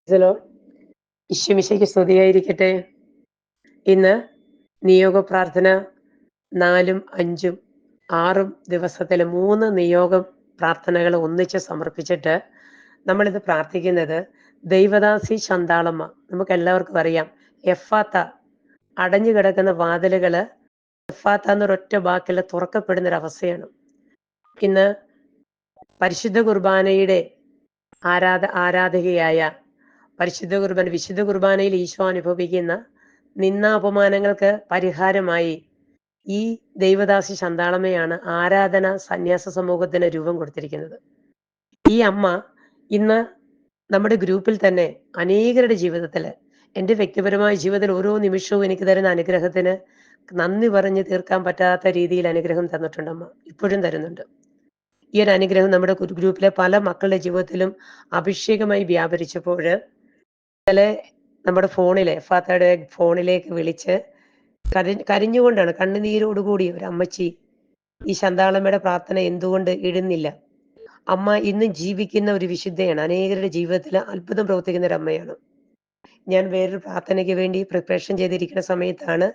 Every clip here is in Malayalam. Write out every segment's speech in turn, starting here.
Praise the Lord. ഈശോമിശിഹായ്ക്ക് സ്തുതിയായിരിക്കട്ടെ. ഇന്ന് നിയോഗ പ്രാർത്ഥന 4ഉം 5ഉം 6ഉം ദിവസത്തിലെ 3 നിയോഗ പ്രാർത്ഥനകൾ ഒന്നിച്ച് സമർപ്പിച്ചിട്ട് നമ്മളിത് പ്രാർത്ഥിക്കുന്നത് ദൈവദാസി ശന്താളമ്മ. നമുക്കെല്ലാവർക്കും അറിയാം, എഫാത്ത, അടഞ്ഞു കിടക്കുന്ന വാതിലുകൾ എഫാത്ത എന്നൊരൊറ്റ വാക്കിൽ തുറക്കപ്പെടുന്നൊരവസ്ഥയാണ്. ഇന്ന് പരിശുദ്ധ കുർബാനയുടെ ആരാധകയായ വിശുദ്ധ കുർബാനയിൽ ഈശോ അനുഭവിക്കുന്ന നിന്ദാപമാനങ്ങൾക്ക് പരിഹാരമായി ഈ ദൈവദാസി ശന്താളമ്മയാണ് ആരാധന സന്യാസ സമൂഹത്തിന് രൂപം കൊടുത്തിരിക്കുന്നത്. ഈ അമ്മ ഇന്ന് നമ്മുടെ ഗ്രൂപ്പിൽ തന്നെ അനേകരുടെ ജീവിതത്തിൽ, എൻ്റെ വ്യക്തിപരമായ ജീവിതത്തിൽ ഓരോ നിമിഷവും എനിക്ക് തരുന്ന അനുഗ്രഹത്തിന് നന്ദി പറഞ്ഞ് തീർക്കാൻ പറ്റാത്ത രീതിയിൽ അനുഗ്രഹം തന്നിട്ടുണ്ടമ്മ, ഇപ്പോഴും തരുന്നുണ്ട്. ഈ ഒരു അനുഗ്രഹം നമ്മുടെ ഗ്രൂപ്പിലെ പല മക്കളുടെ ജീവിതത്തിലും അഭിഷേകമായി വ്യാപരിച്ചപ്പോൾ ഇന്നലെ നമ്മുടെ ഫോണിലെ ഫാത്തയുടെ ഫോണിലേക്ക് വിളിച്ച് കരഞ്ഞുകൊണ്ടാണ്, കണ്ണുനീരോടുകൂടി ഒരു അമ്മച്ചി ഈ ശന്താളമ്മയുടെ പ്രാർത്ഥന എന്തുകൊണ്ട് ഇടുന്നില്ല. അമ്മ ഇന്നും ജീവിക്കുന്ന ഒരു വിശുദ്ധയാണ്. അനേകരുടെ ജീവിതത്തിൽ അത്ഭുതം പ്രവർത്തിക്കുന്ന ഒരു അമ്മയാണ്. ഞാൻ വേറൊരു പ്രാർത്ഥനയ്ക്ക് വേണ്ടി പ്രിപ്പറേഷൻ ചെയ്തിരിക്കുന്ന സമയത്താണ്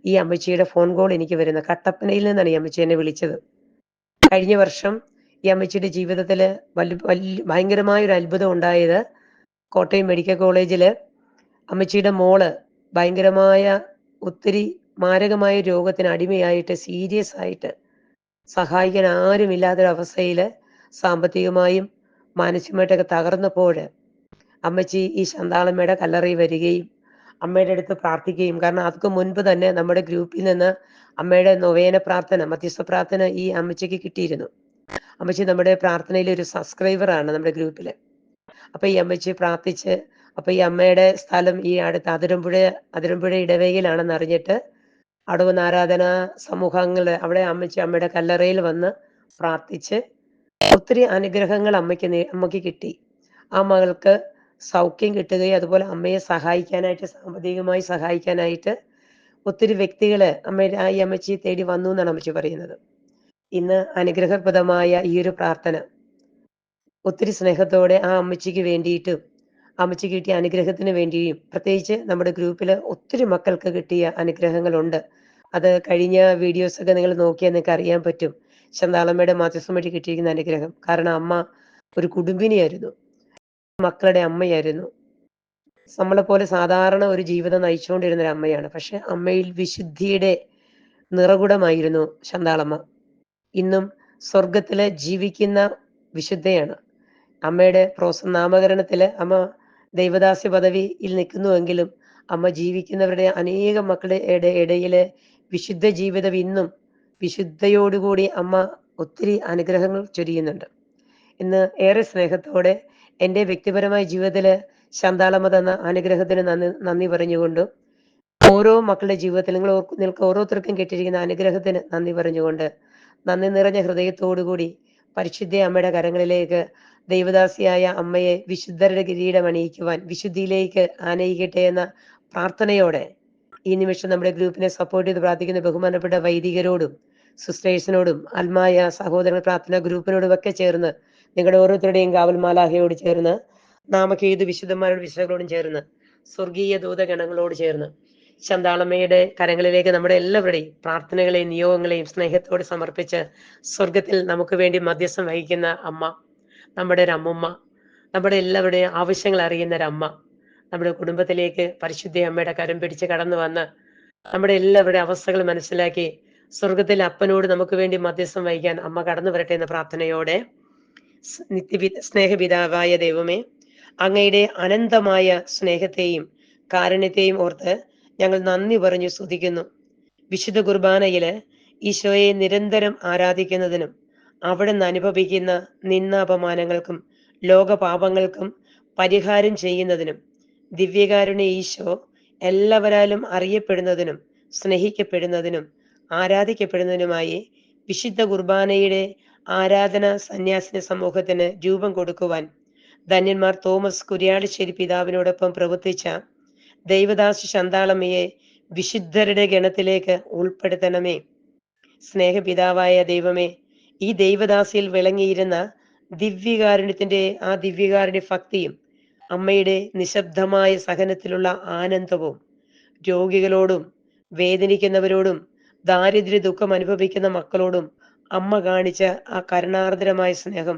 ഈ അമ്മച്ചിയുടെ ഫോൺ കോൾ എനിക്ക് വരുന്നത്. കട്ടപ്പനയിൽ നിന്നാണ് ഈ അമ്മച്ചി എന്നെ വിളിച്ചത്. കഴിഞ്ഞ വർഷം ഈ അമ്മച്ചിയുടെ ജീവിതത്തിൽ ഭയങ്കരമായ ഒരു അത്ഭുതം ഉണ്ടായത് കോട്ടയം മെഡിക്കൽ കോളേജിൽ അമ്മച്ചിയുടെ മോള് ഭയങ്കരമായ ഒത്തിരി മാരകമായ രോഗത്തിന് അടിമയായിട്ട് സീരിയസ് ആയിട്ട് സഹായിക്കാൻ ആരുമില്ലാത്തൊരവസ്ഥയിൽ സാമ്പത്തികമായും മാനസികമായിട്ടൊക്കെ തകർന്നപ്പോൾ അമ്മച്ചി ഈ ശന്താളമ്മയുടെ കല്ലറയിൽ വരികയും അമ്മയുടെ അടുത്ത് പ്രാർത്ഥിക്കുകയും, കാരണം അതിന് മുൻപ് തന്നെ നമ്മുടെ ഗ്രൂപ്പിൽ നിന്ന് അമ്മയുടെ നൊവേന പ്രാർത്ഥന, മധ്യസ്ഥ പ്രാർത്ഥന ഈ അമ്മച്ചിക്ക് കിട്ടിയിരുന്നു. അമ്മച്ചി നമ്മുടെ പ്രാർത്ഥനയിൽ ഒരു സബ്സ്ക്രൈബറാണ് നമ്മുടെ ഗ്രൂപ്പിൽ. അപ്പൊ ഈ അമ്മച്ചി പ്രാർത്ഥിച്ച്, അപ്പൊ ഈ അമ്മയുടെ സ്ഥലം ഈ അടുത്ത അതിരമ്പുഴ ഇടവകയിലാണെന്ന് അറിഞ്ഞിട്ട് അവിടെ വന്ന് ആരാധനാ സമൂഹങ്ങൾ അവിടെ അമ്മയുടെ കല്ലറയിൽ വന്ന് പ്രാർത്ഥിച്ച് ഒത്തിരി അനുഗ്രഹങ്ങൾ അമ്മയ്ക്ക് കിട്ടി. ആ മകൾക്ക് സൗഖ്യം കിട്ടുകയും അതുപോലെ അമ്മയെ സഹായിക്കാനായിട്ട്, സാമ്പത്തികമായി സഹായിക്കാനായിട്ട് ഒത്തിരി വ്യക്തികൾ ഈ അമ്മച്ചിയെ തേടി വന്നു എന്നാണ് അമ്മച്ചി പറയുന്നത്. ഇന്ന് അനുഗ്രഹപ്രദമായ ഈ ഒരു പ്രാർത്ഥന ഒത്തിരി സ്നേഹത്തോടെ ആ അമ്മച്ചിക്ക് വേണ്ടിയിട്ടും അമ്മച്ചിക്ക് കിട്ടിയ അനുഗ്രഹത്തിന് വേണ്ടിയും, പ്രത്യേകിച്ച് നമ്മുടെ ഗ്രൂപ്പിൽ ഒത്തിരി മക്കൾക്ക് കിട്ടിയ അനുഗ്രഹങ്ങളുണ്ട്. അത് കഴിഞ്ഞ വീഡിയോസൊക്കെ നിങ്ങൾ നോക്കിയാൽ നിങ്ങൾക്ക് അറിയാൻ പറ്റും. ശന്താളമ്മയുടെ മാധ്യസ്ഥം വഴി കിട്ടിയിരിക്കുന്ന അനുഗ്രഹം. കാരണം അമ്മ ഒരു കുടുംബിനിയായിരുന്നു, മക്കളുടെ അമ്മയായിരുന്നു. നമ്മളെപ്പോലെ സാധാരണ ഒരു ജീവിതം നയിച്ചുകൊണ്ടിരുന്ന ഒരു അമ്മയാണ്. പക്ഷെ അമ്മയിൽ വിശുദ്ധിയുടെ നിറകുടമായിരുന്നു ശന്താളമ്മ. ഇന്നും സ്വർഗത്തില് ജീവിക്കുന്ന വിശുദ്ധയാണ്. അമ്മയുടെ നാമകരണത്തില് അമ്മ ദൈവദാസ്യ പദവിയിൽ നിൽക്കുന്നുവെങ്കിലും അമ്മ ജീവിക്കുന്നവരുടെ അനേകം മക്കളുടെ ഇടയില് വിശുദ്ധ ജീവിതം ഇന്നും വിശുദ്ധയോടുകൂടി അമ്മ ഒത്തിരി അനുഗ്രഹങ്ങൾ ചൊരിയുന്നുണ്ട്. ഇന്ന് ഏറെ സ്നേഹത്തോടെ എൻ്റെ വ്യക്തിപരമായ ജീവിതത്തില് ശന്താളമ്മ തന്ന അനുഗ്രഹത്തിന് നന്ദി പറഞ്ഞുകൊണ്ടും, ഓരോ മക്കളുടെ ജീവിതത്തിൽ നിങ്ങൾക്ക് ഓരോരുത്തർക്കും കിട്ടിയിരിക്കുന്ന അനുഗ്രഹത്തിന് നന്ദി പറഞ്ഞുകൊണ്ട്, നന്ദി നിറഞ്ഞ ഹൃദയത്തോടുകൂടി പരിശുദ്ധ അമ്മയുടെ കരങ്ങളിലേക്ക് ദൈവദാസിയായ അമ്മയെ വിശുദ്ധരുടെ കിരീടം അണിയിക്കുവാൻ വിശുദ്ധിയിലേക്ക് ആനയിക്കട്ടെ എന്ന പ്രാർത്ഥനയോടെ ഈ നിമിഷം നമ്മുടെ ഗ്രൂപ്പിനെ സപ്പോർട്ട് ചെയ്ത് പ്രാർത്ഥിക്കുന്ന ബഹുമാനപ്പെട്ട വൈദികരോടും സിസ്റ്റേഴ്സിനോടും ആത്മായ സഹോദര പ്രാർത്ഥന ഗ്രൂപ്പിനോടും ഒക്കെ ചേർന്ന്, നിങ്ങളുടെ ഓരോരുത്തരുടെയും കാവൽ മാലാഹയോട് ചേർന്ന്, നാമക്കേതു വിശുദ്ധന്മാരുടെ വിശുദ്ധകളോടും ചേർന്ന്, സ്വർഗീയ ദൂതഗണങ്ങളോട് ചേർന്ന് ശന്താളമ്മയുടെ കരങ്ങളിലേക്ക് നമ്മുടെ എല്ലാവരുടെയും പ്രാർത്ഥനകളെയും നിയോഗങ്ങളെയും സ്നേഹത്തോടെ സമർപ്പിച്ച്, സ്വർഗത്തിൽ നമുക്ക് വേണ്ടി മധ്യസ്ഥം വഹിക്കുന്ന അമ്മ, നമ്മുടെ ഒരു അമ്മുമ്മ, നമ്മുടെ എല്ലാവരുടെയും ആവശ്യങ്ങൾ അറിയുന്ന ഒരമ്മ, നമ്മുടെ കുടുംബത്തിലേക്ക് പരിശുദ്ധ അമ്മയുടെ കരം പിടിച്ച് കടന്നു വന്ന് നമ്മുടെ എല്ലാവരുടെയും അവസ്ഥകൾ മനസ്സിലാക്കി സ്വർഗത്തിൽ അപ്പനോട് നമുക്ക് വേണ്ടി മധ്യസ്ഥം വഹിക്കാൻ അമ്മ കടന്നു വരട്ടെ എന്ന പ്രാർത്ഥനയോടെ, സ്നേഹപിതാവായ ദൈവമേ, അങ്ങയുടെ അനന്തമായ സ്നേഹത്തെയും കാരുണ്യത്തെയും ഓർത്ത് ഞങ്ങൾ നന്ദി പറഞ്ഞു സ്തുതിക്കുന്നു. വിശുദ്ധ കുർബാനയില് ഈശോയെ നിരന്തരം ആരാധിക്കുന്നതിനും അവിടുന്ന് അനുഭവിക്കുന്ന നിന്ദാപമാനങ്ങൾക്കും ലോകപാപങ്ങൾക്കും പരിഹാരം ചെയ്യുന്നതിനും ദിവ്യകാരുണ്യ ഈശോ എല്ലാവരാലും അറിയപ്പെടുന്നതിനും സ്നേഹിക്കപ്പെടുന്നതിനും ആരാധിക്കപ്പെടുന്നതിനുമായി വിശുദ്ധ കുർബാനയുടെ ആരാധന സന്യാസിനി സമൂഹത്തിന് രൂപം കൊടുക്കുവാൻ ധന്യന്മാർ തോമസ് കുര്യാളിശ്ശേരി പിതാവിനോടൊപ്പം പ്രവർത്തിച്ച ദൈവദാസി ശന്താളമ്മയെ വിശുദ്ധരുടെ ഗണത്തിലേക്ക് ഉൾപ്പെടുത്തണമേ. സ്നേഹപിതാവായ ദൈവമേ, ഈ ദൈവദാസിയിൽ വിളങ്ങിയിരുന്ന ദിവ്യകാരുണ്യത്തിന്റെ ആ ദിവ്യകാരുണ്യ ഭക്തിയും അമ്മയുടെ നിശബ്ദമായ സഹനത്തിലുള്ള ആനന്ദവും, രോഗികളോടും വേദനിക്കുന്നവരോടും ദാരിദ്ര്യ ദുഃഖം അനുഭവിക്കുന്ന മക്കളോടും അമ്മ കാണിച്ച ആ കരുണാർദ്രമായ സ്നേഹം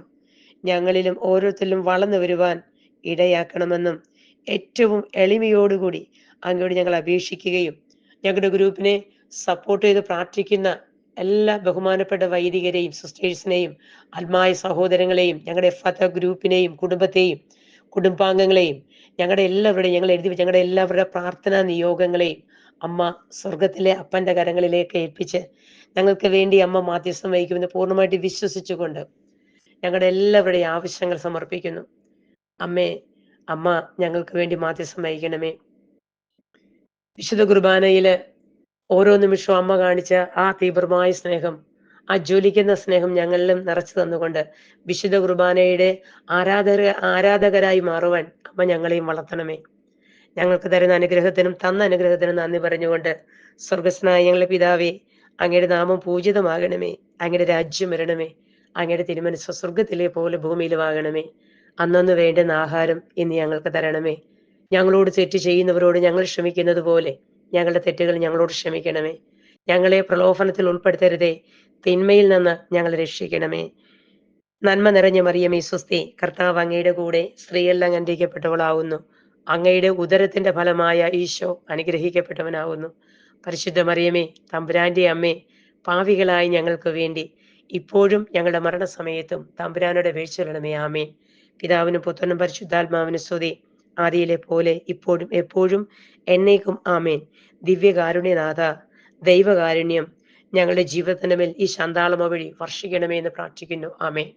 ഞങ്ങളിലും ഓരോരുത്തരിലും വളർന്നു വരുവാൻ ഇടയാക്കണമെന്നും ഏറ്റവും എളിമയോടുകൂടി അങ്ങയോട് ഞങ്ങൾ അപേക്ഷിക്കുകയും ഞങ്ങളുടെ ഗ്രൂപ്പിനെ സപ്പോർട്ട് ചെയ്ത് പ്രാർത്ഥിക്കുന്ന എല്ലാ ബഹുമാനപ്പെട്ട വൈദികരെയും സിസ്റ്റേഴ്സിനെയും ആത്മായ സഹോദരങ്ങളെയും ഞങ്ങളുടെ ഫത ഗ്രൂപ്പിനെയും കുടുംബത്തെയും കുടുംബാംഗങ്ങളെയും ഞങ്ങളുടെ എല്ലാവരുടെയും ഞങ്ങൾ എഴുതി വെച്ച ഞങ്ങളുടെ എല്ലാവരുടെ പ്രാർത്ഥനാ നിയോഗങ്ങളെയും അമ്മ സ്വർഗത്തിലെ അപ്പന്റെ കരങ്ങളിലേക്ക് ഏൽപ്പിച്ച് ഞങ്ങൾക്ക് വേണ്ടി അമ്മ മാധ്യസ്ഥം വഹിക്കുമെന്ന് പൂർണ്ണമായിട്ട് വിശ്വസിച്ചുകൊണ്ട് ഞങ്ങളുടെ എല്ലാവരുടെയും ആവശ്യങ്ങൾ സമർപ്പിക്കുന്നു. അമ്മേ, അമ്മ ഞങ്ങൾക്ക് വേണ്ടി മാധ്യസ്ഥം വഹിക്കണമേ. വിശുദ്ധ കുർബാനയില് ഓരോ നിമിഷവും അമ്മ കാണിച്ച ആ തീവ്രമായ സ്നേഹം, ആ ജ്വലിക്കുന്ന സ്നേഹം ഞങ്ങളിലും നിറച്ചു തന്നുകൊണ്ട് വിശുദ്ധ കുർബാനയുടെ ആരാധകരായി മാറുവാൻ അമ്മ ഞങ്ങളെയും വളർത്തണമേ. ഞങ്ങൾക്ക് തരുന്ന അനുഗ്രഹത്തിനും തന്ന അനുഗ്രഹത്തിനും നന്ദി പറഞ്ഞുകൊണ്ട് സ്വർഗസ്നായ ഞങ്ങളുടെ പിതാവേ, അങ്ങയുടെ നാമം പൂജിതമാകണമേ, അങ്ങയുടെ രാജ്യം വരണമേ, അങ്ങയുടെ തിരുമനസ് സ്വർഗത്തിലെ പോലെ ഭൂമിയിലുമാകണമേ. അന്നന്ന് വേണ്ടുന്ന ആഹാരം ഇന്ന് ഞങ്ങൾക്ക് തരണമേ. ഞങ്ങളോട് തെറ്റ് ചെയ്യുന്നവരോട് ഞങ്ങൾ ക്ഷമിക്കുന്നത് പോലെ ഞങ്ങളുടെ തെറ്റുകൾ ഞങ്ങളോട് ക്ഷമിക്കണമേ. ഞങ്ങളെ പ്രലോഭനത്തിൽ ഉൾപ്പെടുത്തരുതേ, തിന്മയിൽ നിന്ന് ഞങ്ങളെ രക്ഷിക്കണമേ. നന്മ നിറഞ്ഞ മറിയമേ സ്വസ്തി, കർത്താവ് അങ്ങയുടെ കൂടെ സ്ത്രീയെല്ലാം അങ്ങ് അനുഗ്രഹിക്കപ്പെട്ടവളാവുന്നു. അങ്ങയുടെ ഉദരത്തിന്റെ ഫലമായ ഈശോ അനുഗ്രഹിക്കപ്പെട്ടവനാവുന്നു. പരിശുദ്ധ മറിയമേ, തമ്പുരാന്റെ അമ്മേ, പാവികളായി ഞങ്ങൾക്ക് വേണ്ടി ഇപ്പോഴും ഞങ്ങളുടെ മരണസമയത്തും തമ്പുരാനോട് അപേക്ഷിക്കണമേ. ആമേൻ. പിതാവിനും പുത്രനും പരിശുദ്ധാത്മാവിനും സ്തുതി, ആദിയിലെ പോലെ ഇപ്പോഴും എപ്പോഴും എന്നേക്കും ആമേൻ. ദിവ്യകാരുണ്യനാഥ, ദൈവകാരുണ്യം ഞങ്ങളുടെ ജീവിതത്തിന്റെ മേൽ ഈ ശാന്താളമ വഴി വർഷിക്കണമേ എന്ന് പ്രാർത്ഥിക്കുന്നു. ആമേൻ.